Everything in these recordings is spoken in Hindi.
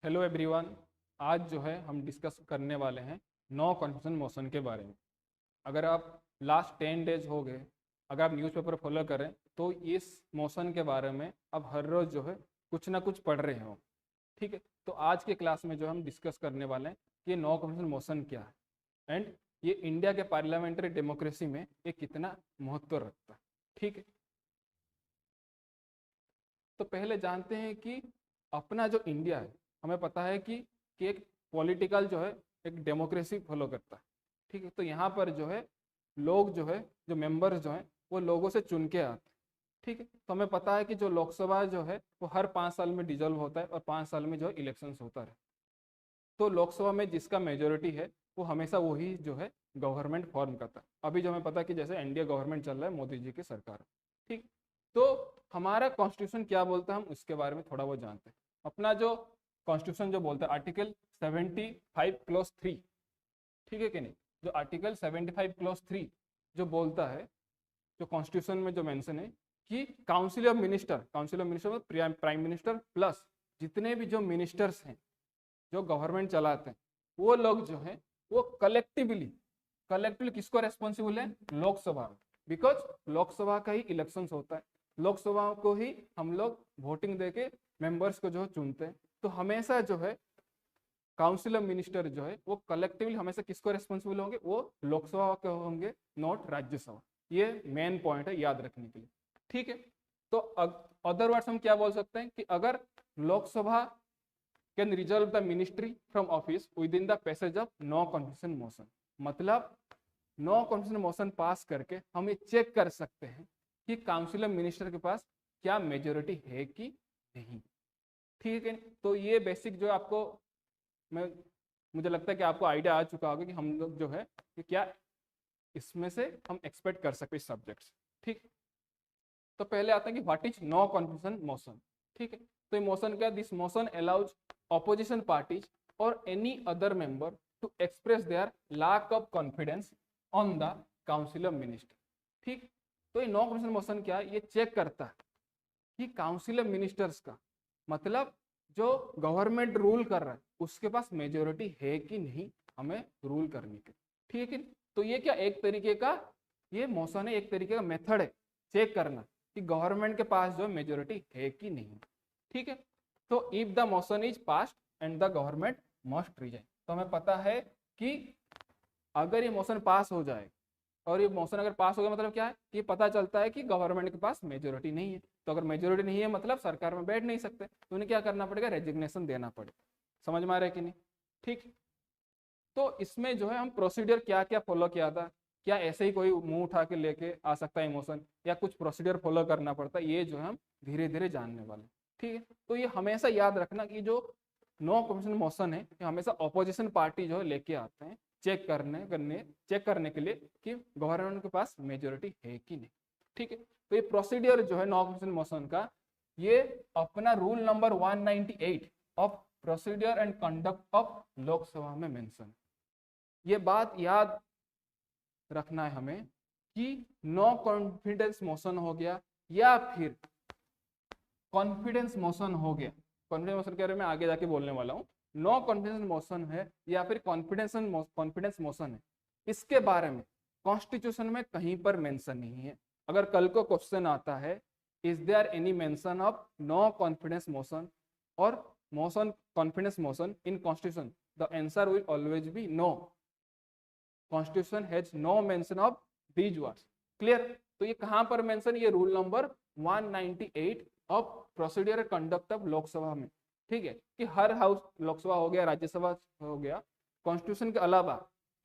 Hello everyone. आज जो है हम डिस्कस करने वाले हैं नो कॉन्फिडेंस मोशन के बारे में। अगर आप लास्ट 10 डेज हो गए, अगर आप न्यूज़पेपर फॉलो करें तो इस मोशन के बारे में अब हर रोज़ जो है कुछ ना कुछ पढ़ रहे हो। ठीक है, तो आज के क्लास में जो हम डिस्कस करने वाले हैं कि नो कॉन्फिडेंस मोशन क्या है एंड ये इंडिया के पार्लियामेंट्री डेमोक्रेसी में ये कितना महत्व रखता है। ठीक है, तो पहले जानते हैं कि अपना जो इंडिया है, हमें पता है कि एक पॉलिटिकल जो है एक डेमोक्रेसी फॉलो करता है। ठीक है, तो यहाँ पर जो है लोग जो है जो मेंबर्स जो है वो लोगों से चुन के आते हैं। ठीक है, तो हमें पता है कि जो लोकसभा जो है वो हर 5 साल में डिजोल्व होता है और 5 साल में जो है इलेक्शंस होता है। तो लोकसभा में जिसका मेजोरिटी है वो हमेशा वही जो है गवर्नमेंट फॉर्म करता है। अभी जो हमें पता है कि जैसे एनडीए गवर्नमेंट चल रहा है, मोदी जी की सरकार। ठीक, तो हमारा कॉन्स्टिट्यूशन क्या बोलता है हम उसके बारे में थोड़ा बहुत जानते हैं। अपना जो कॉन्स्टिट्यूशन जो बोलता है आर्टिकल 75 क्लॉज 3, ठीक है कि नहीं, जो आर्टिकल 75 क्लॉज 3 जो बोलता है, जो कॉन्स्टिट्यूशन में जो मेंशन है कि council of minister prime minister plus जितने भी जो मिनिस्टर्स हैं जो गवर्नमेंट चलाते हैं वो लोग जो है वो कलेक्टिवली किसको रेस्पॉन्सिबल है, लोकसभा। बिकॉज लोकसभा का ही इलेक्शंस होता है, लोकसभा को ही हम लोग वोटिंग देके मेंबर्स को जो है चुनते हैं। तो हमेशा जो है काउंसिल ऑफ मिनिस्टर जो है वो कलेक्टिवली हमेशा किसको रेस्पॉन्सिबल होंगे, वो लोकसभा के होंगे, नॉट राज्यसभा। ये मेन पॉइंट है याद रखने के लिए। ठीक है, तो अदरवाइज हम क्या बोल सकते हैं कि अगर Lok Sabha can resolve the ministry from office with in the passage of no confidence motion, मतलब नो कॉन्फिडेंस मोशन पास करके हम ये चेक कर सकते हैं कि काउंसिल ऑफ मिनिस्टर के पास क्या मेजोरिटी है कि नहीं। ठीक है, तो ये बेसिक जो आपको मुझे लगता है कि आपको आइडिया आ चुका होगा कि हम लोग जो है कि क्या इसमें से हम एक्सपेक्ट कर सकते हैं सब्जेक्ट्स। ठीक, तो पहले आता है कि what is no confidence motion. ठीक है, तो ये मोशन क्या, this motion allows opposition parties और any other member to express their lack of confidence on the council of minister. ठीक, तो ये नो कॉन्फिडेंस मोशन क्या है, ये चेक करता है कि काउंसिल ऑफ मिनिस्टर्स का मतलब जो गवर्नमेंट रूल कर रहा है उसके पास मेजोरिटी है कि नहीं हमें रूल करने के। ठीक है, तो ये क्या एक तरीके का ये मोशन है, एक तरीके का मेथड है चेक करना कि गवर्नमेंट के पास जो मेजोरिटी है कि नहीं। ठीक है, तो if the motion is passed and the government must resign, तो हमें पता है कि अगर ये मोशन पास हो जाए और ये मोशन अगर पास हो गया मतलब क्या है कि पता चलता है कि गवर्नमेंट के पास मेजोरिटी नहीं है। तो अगर मेजोरिटी नहीं है मतलब सरकार में बैठ नहीं सकते, तो उन्हें क्या करना पड़ेगा, रेजिग्नेशन देना पड़ेगा। समझ में आ रहा है कि नहीं। ठीक, तो इसमें जो है हम प्रोसीजर क्या क्या फॉलो किया था, क्या ऐसे ही कोई मुंह उठा के लेके आ सकता है इमोशन, या कुछ प्रोसीजर फॉलो करना पड़ता है, ये जो है हम धीरे धीरे जानने वाले। ठीक है, तो ये हमेशा याद रखना कि जो नो कॉन्फिडेंस मोशन है ये हमेशा ऑपोजिशन पार्टी जो है लेके आते हैं चेक करने के लिए कि गवर्नमेंट के पास मेजोरिटी है कि नहीं। ठीक है, तो ये प्रोसीडियर जो है नो कॉन्फिडेंस मोशन का, ये अपना rule number 198 of procedure and conduct of Lok Sabha में मेंशन। ये बात याद रखना है हमें कि नो कॉन्फिडेंस मोशन हो गया या फिर कॉन्फिडेंस मोशन हो गया, कॉन्फिडेंस मोशन के बारे में आगे जाके बोलने वाला हूँ। नो कॉन्फिडेंस मोशन है या फिर कॉन्फिडेंस मोशन है, इसके बारे में कॉन्स्टिट्यूशन में कहीं पर मेंशन नहीं है। अगर कल को क्वेश्चन आता है is there any mention of no confidence motion और motion confidence motion in constitution, the answer will always be no. Constitution has no mention of these words. Clear, तो ये कहां पर मेंशन, ये rule number 198 of procedure conduct of Lok Sabha में। ठीक है, कि हर हाउस, लोकसभा हो गया, राज्यसभा हो गया, कॉन्स्टिट्यूशन के अलावा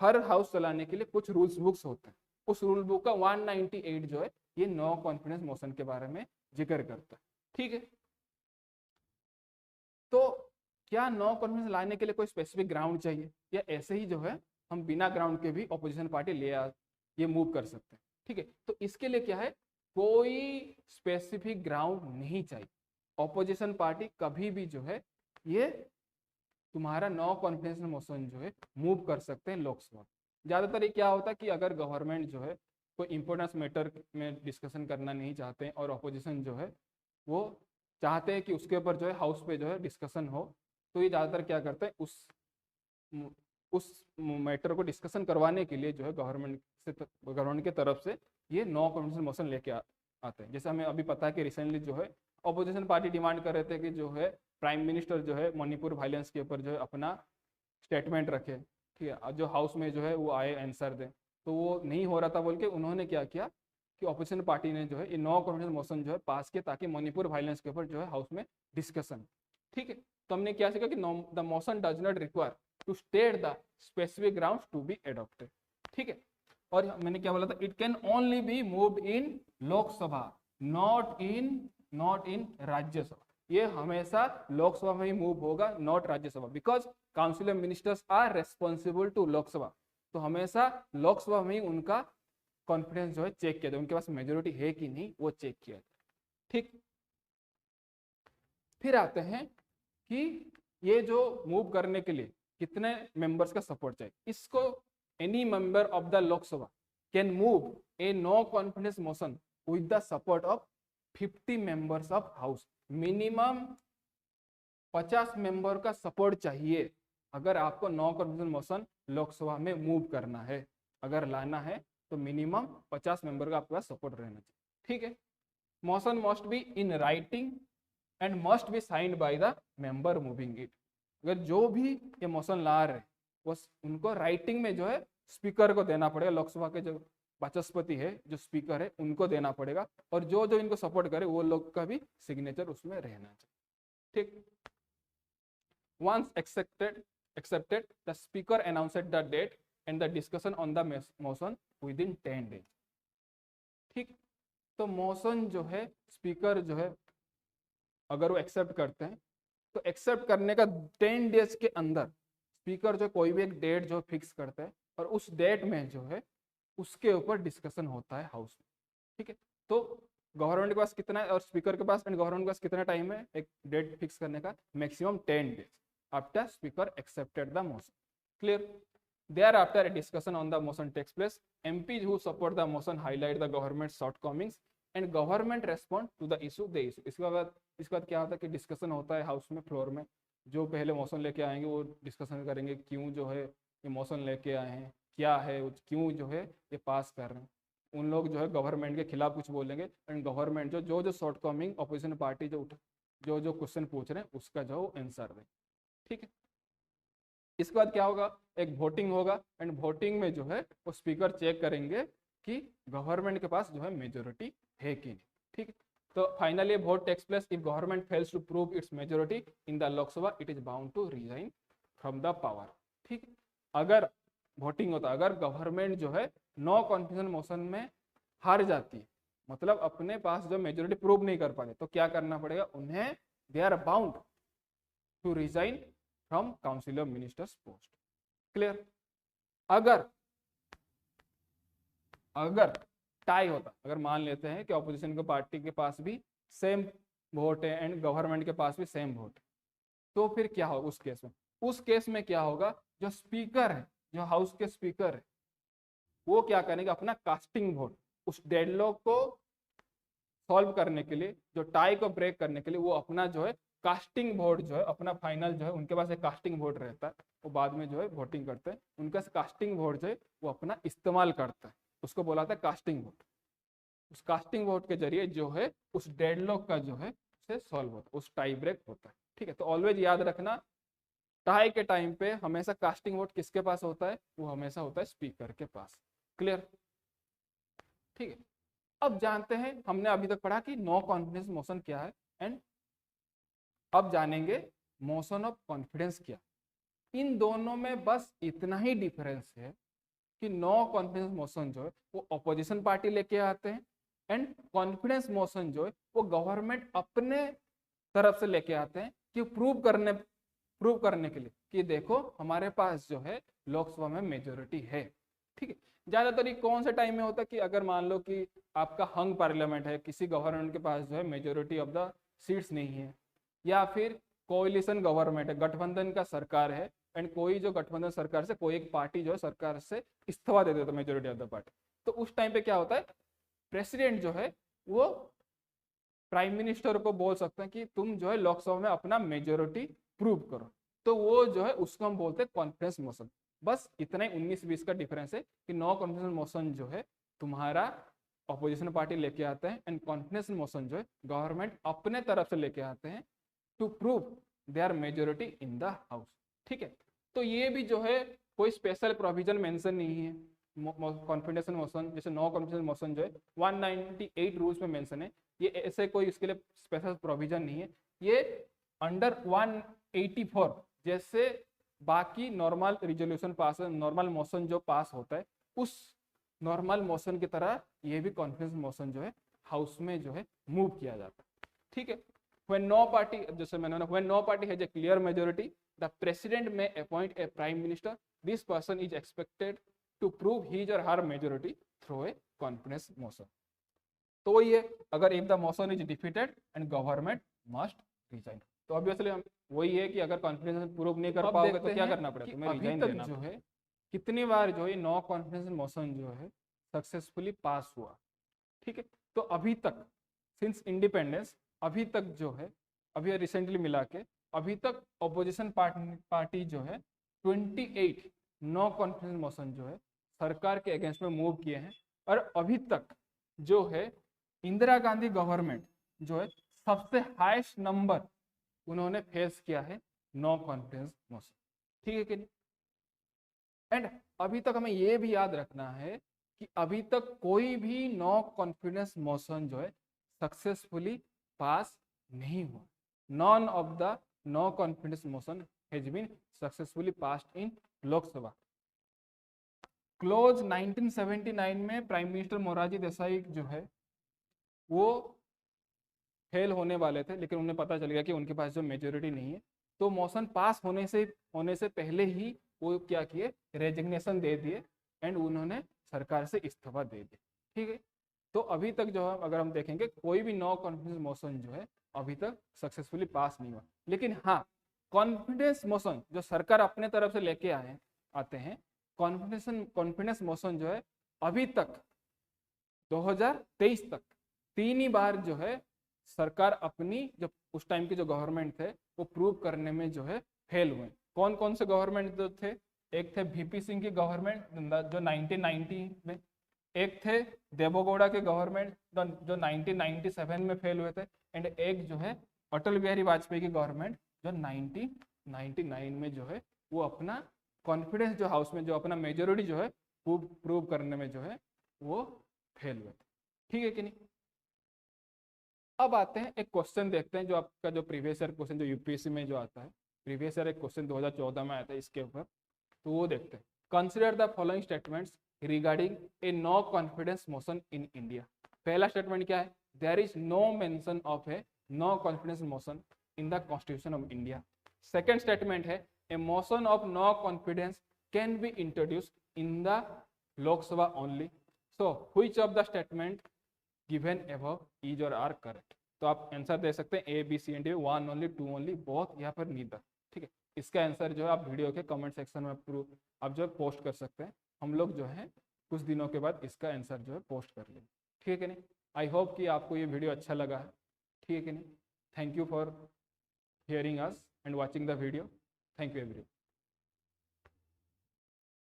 हर हाउस चलाने के लिए कुछ रूल्स बुक्स होते हैं। उस रूल बुक का 198 जो है ये नो कॉन्फिडेंस मोशन के बारे में जिक्र करता है। ठीक है, तो क्या नो कॉन्फिडेंस लाने के लिए कोई स्पेसिफिक ग्राउंड चाहिए, या ऐसे ही जो है हम बिना ग्राउंड के भी ऑपोजिशन पार्टी ये मूव कर सकते हैं। ठीक है, तो इसके लिए क्या है, कोई स्पेसिफिक ग्राउंड नहीं चाहिए। ऑपोजिशन पार्टी कभी भी जो है ये तुम्हारा नो कॉन्फिडेंस मोशन जो है मूव कर सकते हैं लोकसभा। ज्यादातर ये क्या होता है कि अगर गवर्नमेंट जो है कोई इंपॉर्टेंस मैटर में डिस्कशन करना नहीं चाहते हैं और ऑपोजिशन जो है वो चाहते हैं कि उसके ऊपर जो है हाउस पे जो है डिस्कशन हो, तो ये ज़्यादातर क्या करते हैं, उस मैटर को डिस्कशन करवाने के लिए जो है गवर्नमेंट की तरफ से ये नो कॉन्फिडेंस मोशन लेके आते हैं। जैसे हमें अभी पता है कि रिसेंटली जो है ऑपोजिशन पार्टी डिमांड कर रहे थे कि जो है प्राइम मिनिस्टर जो है मणिपुर वायलेंस के ऊपर जो है अपना स्टेटमेंट रखे, ठीक है, जो हाउस में जो है वो आए आंसर दें, तो वो नहीं हो रहा था बोल के उन्होंने क्या किया कि ऑपोजिशन पार्टी ने जो है ये नो कॉन्फिडेंस मोशन जो है पास किया ताकि मणिपुर वायलेंस के ऊपर जो है हाउस में डिस्कशन, ठीक है। तो हमने क्या सीखा कि the motion does not require to state the specific grounds to be adopted, ठीक है। और मैंने क्या बोला था, it can only be moved in Lok Sabha, not in Rajya Sabha. ये हमेशा लोकसभा में ही मूव होगा, not Rajya Sabha, because council of ministers are responsible to Lok Sabha. तो हमेशा लोकसभा में ही उनका कॉन्फिडेंस जो है चेक किया जाए, उनके पास मेजोरिटी है कि नहीं वो चेक किया जाए, ठीक। फिर आते हैं कि ये जो मूव करने के लिए कितने मेंबर्स का सपोर्ट चाहिए। इसको any member of the Lok Sabha can move a no confidence motion with the support of 50 members of house. Minimum 50 member का सपोर्ट चाहिए अगर आपको नो कॉन्फिडेंस मोशन लोकसभा में मूव करना है, अगर लाना है तो मिनिमम 50 मेंबर का आपके पास सपोर्ट रहना चाहिए, ठीक है। Motion must be in writing and must be signed by the member moving it. अगर जो भी ये मोशन ला रहे वो उनको राइटिंग में जो है स्पीकर को देना पड़ेगा, लोकसभा के जो वाचस्पति है, जो स्पीकर है, उनको देना पड़ेगा, और जो जो इनको सपोर्ट करे वो लोग का भी सिग्नेचर उसमें रहना चाहिए, ठीक। Once accepted the speaker announced the date and the discussion on the motion within 10 days, ठीक। तो मोशन जो है स्पीकर जो है अगर वो एक्सेप्ट करते हैं तो एक्सेप्ट करने का 10 डेज के अंदर स्पीकर जो कोई भी एक डेट जो फिक्स करता है और उस डेट में जो है उसके ऊपर डिस्कशन होता है हाउस में, ठीक है। तो गवर्नमेंट के पास कितना है और स्पीकर के पास एंड गवर्नमेंट के पास कितना टाइम है एक डेट फिक्स करने का, maximum 10 days after speaker accepted the motion, clear. Thereafter, a discussion on the motion takes place. MPs who support the motion highlight the government's shortcomings and government respond to the issue they issue. इसके बाद क्या होता है कि डिस्कशन होता है हाउस में, फ्लोर में। जो पहले मोशन लेके आएंगे वो डिस्कशन करेंगे क्यों जो है ये मोशन लेके आए हैं, क्या है, क्यों जो है ये पास कर रहे हैं। उन लोग जो है गवर्नमेंट के खिलाफ कुछ बोलेंगे एंड गवर्नमेंट जो शॉर्टकमिंग ऑपोजिशन पार्टी जो क्वेश्चन पूछ रहे हैं उसका जो आंसर दें, ठीक है। इसके बाद क्या होगा, एक वोटिंग होगा एंड वोटिंग में जो है वो स्पीकर चेक करेंगे कि गवर्नमेंट के पास जो है मेजोरिटी है कि नहीं, ठीक है। तो finally vote takes place. If government fails to prove its majority in the Lok Sabha it is bound to resign from the power, ठीक है। अगर वोटिंग होता, अगर गवर्नमेंट जो है नो कॉन्फिडेंस मोशन में हार जाती है, मतलब अपने पास जो मेजोरिटी प्रूव नहीं कर पाते, तो क्या करना पड़ेगा उन्हें, they are bound to resign from council of ministers post, clear. अगर टाई होता, अगर मान लेते हैं कि ऑपोजिशन के पार्टी के पास भी सेम वोट है एंड गवर्नमेंट के पास भी सेम वोट है, तो फिर क्या होगा उस केस में क्या होगा, जो स्पीकर है, जो हाउस के स्पीकर है, वो क्या करेंगे, अपना कास्टिंग वोट उस डेडलॉक को सॉल्व करने के लिए, जो टाई को ब्रेक करने के लिए, वो अपना जो है कास्टिंग वोट जो है अपना फाइनल जो है, उनके पास एक कास्टिंग वोट रहता है, वो बाद में जो है वोटिंग करते हैं, उनका कास्टिंग वोट जो है वो अपना इस्तेमाल करता है, उसको बोला था कास्टिंग वोट। उस कास्टिंग वोट के जरिए जो है उस डेडलॉक का जो है उसे सॉल्व होता है, उस टाई ब्रेक होता है, ठीक है। तो ऑलवेज याद रखना, टाई के टाइम पे हमेशा कास्टिंग वोट किसके पास होता है, वो हमेशा होता है स्पीकर के पास, क्लियर, ठीक है। अब जानते हैं, हमने अभी तक पढ़ा कि नो कॉन्फिडेंस मोशन क्या है एंड अब जानेंगे मोशन ऑफ कॉन्फिडेंस क्या। इन दोनों में बस इतना ही डिफरेंस है कि नो कॉन्फिडेंस मोशन जो है वो ऑपोजिशन पार्टी लेके आते हैं एंड कॉन्फिडेंस मोशन जो है वो गवर्नमेंट अपने तरफ से लेके आते हैं कि प्रूव करने के लिए कि देखो हमारे पास जो है लोकसभा में मेजोरिटी है, ठीक है। ज्यादातर ये कौन से टाइम में होता है कि अगर मान लो कि आपका हंग पार्लियामेंट है, किसी गवर्नमेंट के पास जो है मेजोरिटी ऑफ द सीट्स नहीं है, या फिर कोalition गवर्नमेंट है, गठबंधन का सरकार है एंड कोई जो गठबंधन सरकार से कोई एक पार्टी जो है सरकार से इस्तीफा दे देता है, मेजोरिटी ऑफ द पार्टी, तो उस टाइम पे क्या होता है, प्रेसिडेंट जो है वो प्राइम मिनिस्टर को बोल सकते हैं कि तुम जो है लोकसभा में अपना मेजोरिटी प्रूव करो, तो वो जो है उसको हम बोलते हैं कॉन्फिडेंस मोशन। बस इतना ही 19-20 का डिफरेंस है कि नो कॉन्फिडेंस मोशन जो है तुम्हारा ऑपोजिशन पार्टी लेके आते हैं, एंड कॉन्फिडेंस मोशन जो है गवर्नमेंट अपने तरफ से लेके आते हैं to prove they are majority in the house. ठीक है, तो ये भी जो है कोई स्पेशल प्रोविजन मेंशन नहीं है कॉन्फिडेंस मोशन, जैसे नो कॉन्फिडेंस मोशन जो है 198 रूल्स में मेंशन है, ये ऐसे कोई इसके लिए स्पेशल प्रोविजन नहीं है। ये अंडर 184 जैसे बाकी normal resolution pass, normal motion जो पास होता है उस नॉर्मल मोशन की तरह ये भी कॉन्फिडेंस मोशन जो है हाउस में जो है मूव किया जाता है। ठीक है, when no party, जैसे मैंने when no party has a clear majority, the president may appoint a prime minister. This person is expected to prove his or her majority through a confidence motion. तो वही है, अगर if the motion is defeated and government must resign, तो ऑब्वियसली हम वही है कि अगर कॉन्फिडेंस प्रूव नहीं कर पाओगे तो क्या करना पड़ेगा, तुम्हें रिजाइन देना जो है। कितनी बार जो है नो कॉन्फिडेंस मोशन जो है सक्सेसफुली पास हुआ। ठीक है, तो अभी तक सिंस इंडिपेंडेंस अभी तक जो है, अभी रिसेंटली मिला के अभी तक ऑपोजिशन पार्टी जो है 28 नो कॉन्फिडेंस मोशन जो है सरकार के अगेंस्ट में मूव किए हैं, और अभी तक जो है इंदिरा गांधी गवर्नमेंट जो है सबसे हाईएस्ट नंबर उन्होंने फेस किया है नो कॉन्फिडेंस मोशन। ठीक है कि नहीं? एंड अभी तक हमें यह भी याद रखना है कि अभी तक कोई भी नो कॉन्फिडेंस मोशन जो है सक्सेसफुली पास नहीं हुआ। None of the no confidence motion has been successfully passed in Lok Sabha. Close 1979 में प्राइम मिनिस्टर मोरारजी देसाई जो है वो फेल होने वाले थे, लेकिन उन्हें पता चल गया कि उनके पास जो मेजोरिटी नहीं है, तो मोशन पास होने से पहले ही वो क्या किए, रेजिग्नेशन दे दिए एंड उन्होंने सरकार से इस्तीफा दे दिया। ठीक है, तो अभी तक जो है अगर हम देखेंगे कोई भी नो कॉन्फिडेंस मोशन जो है अभी तक सक्सेसफुली पास नहीं हुआ। लेकिन हाँ, कॉन्फिडेंस मोशन जो सरकार अपने तरफ से लेके आते हैं, कॉन्फिडेंस मोशन जो है अभी तक 2023 तक 3 ही बार जो है सरकार अपनी जो उस टाइम के जो गवर्नमेंट थे वो प्रूव करने में जो है फेल हुए। कौन कौन से गवर्नमेंट जो थे, एक थे वीपी सिंह की गवर्नमेंट जो 1990 में, एक थे देवगौड़ा के गवर्नमेंट जो 1997 में फेल हुए थे, एंड एक जो है अटल बिहारी वाजपेयी की गवर्नमेंट जो 1999 में जो है वो अपना कॉन्फिडेंस जो हाउस में जो अपना मेजोरिटी जो है प्रूव करने में जो है वो फेल हुए थे। ठीक है कि नहीं? अब आते हैं एक क्वेश्चन देखते हैं जो आपका जो प्रीवियस ईयर क्वेश्चन जो यूपीएससी में जो आता है, प्रीवियस ईयर एक क्वेश्चन 2014 में आया था इसके ऊपर, तो वो देखते हैं। Consider the following statements regarding a no confidence motion in India. पहला स्टेटमेंट क्या है, there is no mention of a no confidence motion in the constitution of India. Second statement है a motion of no confidence can be introduce in the Lok Sabha only. So which of the statement given above is और आर करेक्ट। तो आप आंसर दे सकते हैं A B C and D, 1 only, 2 only, both, यहाँ पर नीदर। ठीक है, इसका आंसर जो है आप वीडियो के कमेंट सेक्शन में आप जो है पोस्ट कर सकते हैं। हम लोग जो है कुछ दिनों के बाद इसका आंसर जो है पोस्ट कर लेंगे। ठीक है नहीं? आई होप कि आपको ये वीडियो अच्छा लगा है। ठीक है नहीं? Thank you for hearing us and watching the video. Thank you everyone.